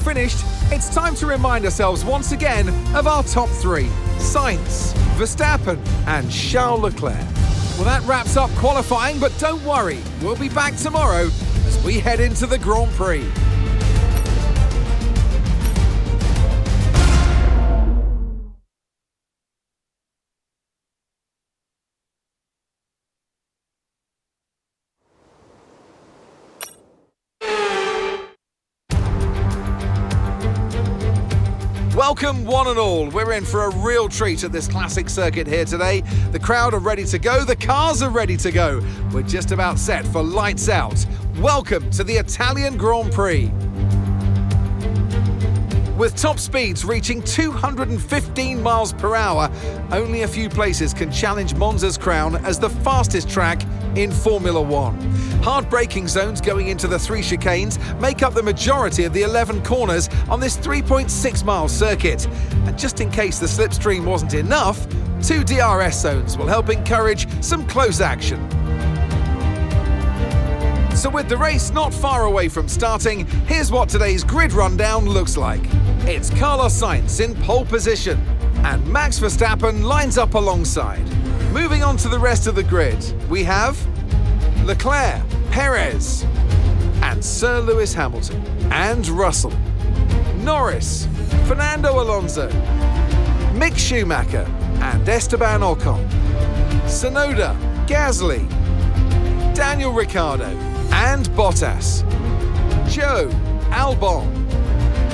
finished, it's time to remind ourselves once again of our top three: Sainz, Verstappen and Charles Leclerc. Well, that wraps up qualifying, but don't worry, we'll be back tomorrow as we head into the Grand Prix. Welcome one and all. We're in for a real treat at this classic circuit here today. The crowd are ready to go, the cars are ready to go. We're just about set for lights out. Welcome to the Italian Grand Prix. With top speeds reaching 215 miles per hour, only a few places can challenge Monza's crown as the fastest track in Formula One. Hard braking zones going into the 3 chicanes make up the majority of the 11 corners on this 3.6-mile circuit. And just in case the slipstream wasn't enough, 2 DRS zones will help encourage some close action. So with the race not far away from starting, here's what today's grid rundown looks like. It's Carlos Sainz in pole position, and Max Verstappen lines up alongside. Moving on to the rest of the grid, we have Leclerc, Perez, and Sir Lewis Hamilton, and Russell, Norris, Fernando Alonso, Mick Schumacher, and Esteban Ocon, Tsunoda, Gasly, Daniel Ricciardo, and Bottas, Joe, Albon,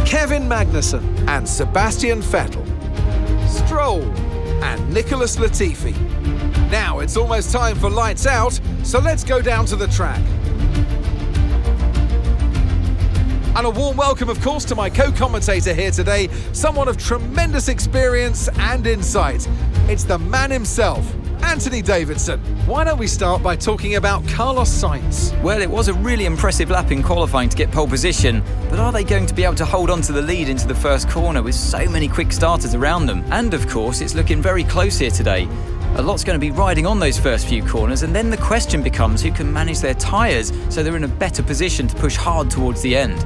Kevin Magnussen, and Sebastian Vettel, Stroll, and Nicholas Latifi. Now it's almost time for lights out, so let's go down to the track. And a warm welcome, of course, to my co-commentator here today, someone of tremendous experience and insight. It's the man himself, Anthony Davidson. Why don't we start by talking about Carlos Sainz? Well, it was a really impressive lap in qualifying to get pole position, but are they going to be able to hold on to the lead into the first corner with so many quick starters around them? And of course, it's looking very close here today. A lot's going to be riding on those first few corners, and then the question becomes who can manage their tyres so they're in a better position to push hard towards the end.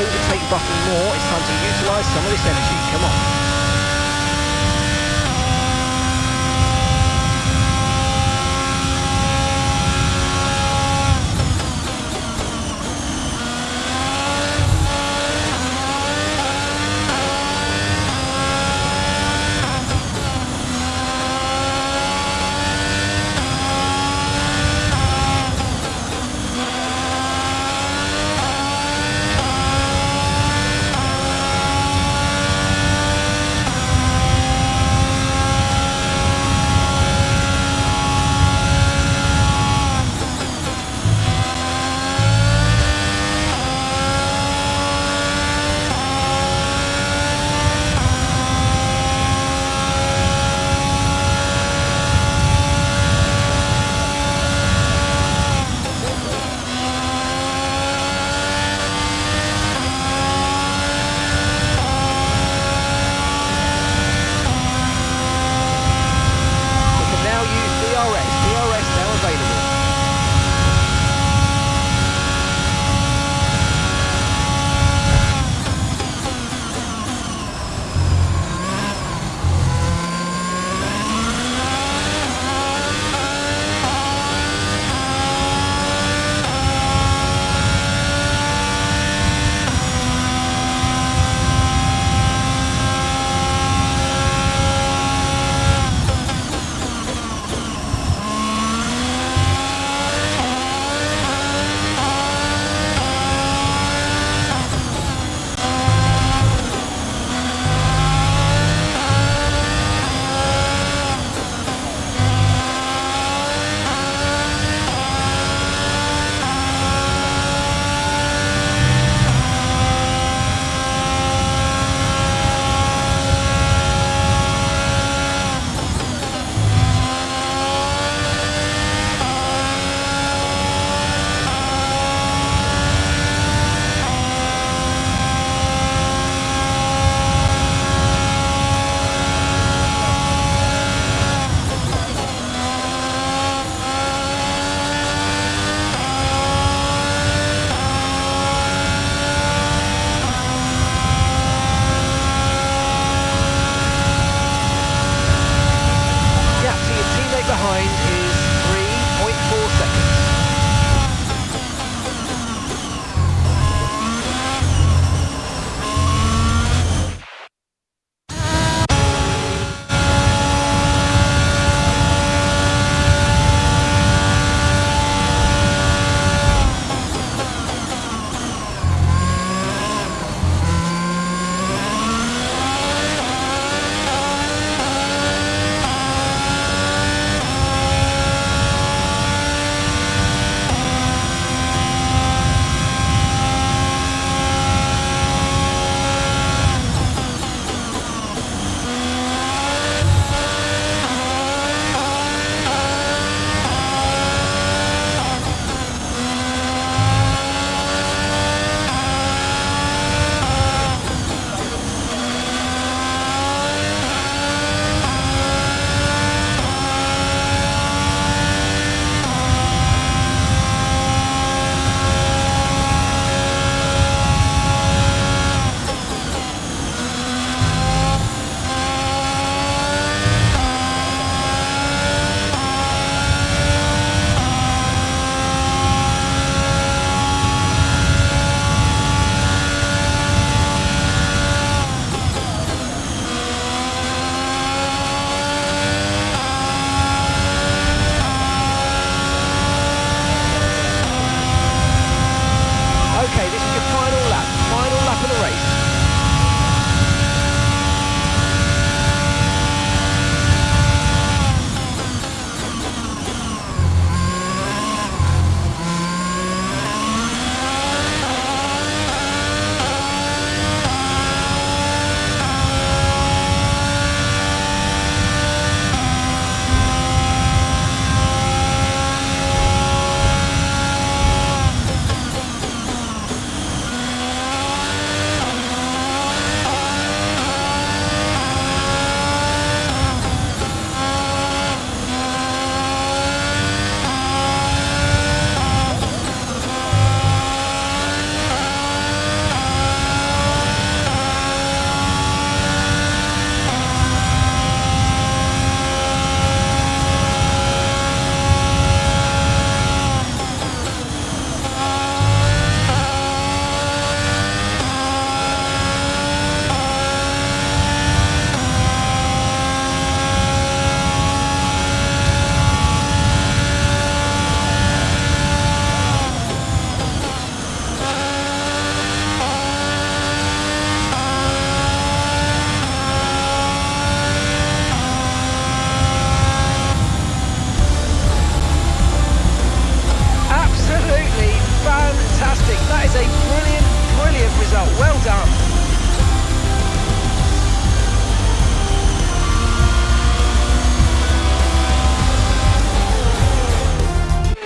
overtake button more. It's time to utilise some of this energy. Come on.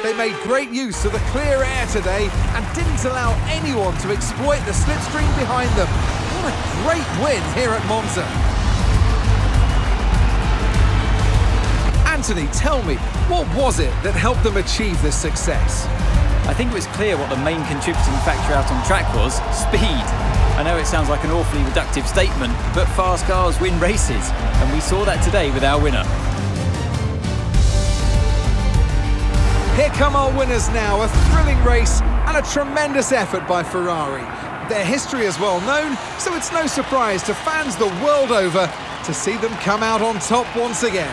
They made great use of the clear air today and didn't allow anyone to exploit the slipstream behind them. What a great win here at Monza. Anthony, tell me, what was it that helped them achieve this success? I think it was clear what the main contributing factor out on track was: speed. I know it sounds like an awfully reductive statement, but fast cars win races, and we saw that today with our winner. Here come our winners now, a thrilling race and a tremendous effort by Ferrari. Their history is well known, so it's no surprise to fans the world over to see them come out on top once again.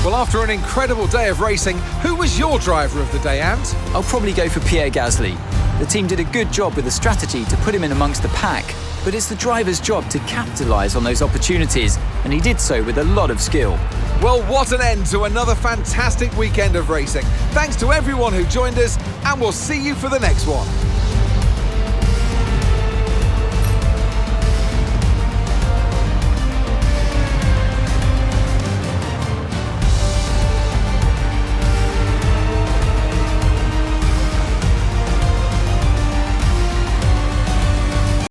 Well, after an incredible day of racing, who was your driver of the day, Ant? I'll probably go for Pierre Gasly. The team did a good job with the strategy to put him in amongst the pack, but it's the driver's job to capitalise on those opportunities, and he did so with a lot of skill. Well, what an end to another fantastic weekend of racing. Thanks to everyone who joined us, and we'll see you for the next one.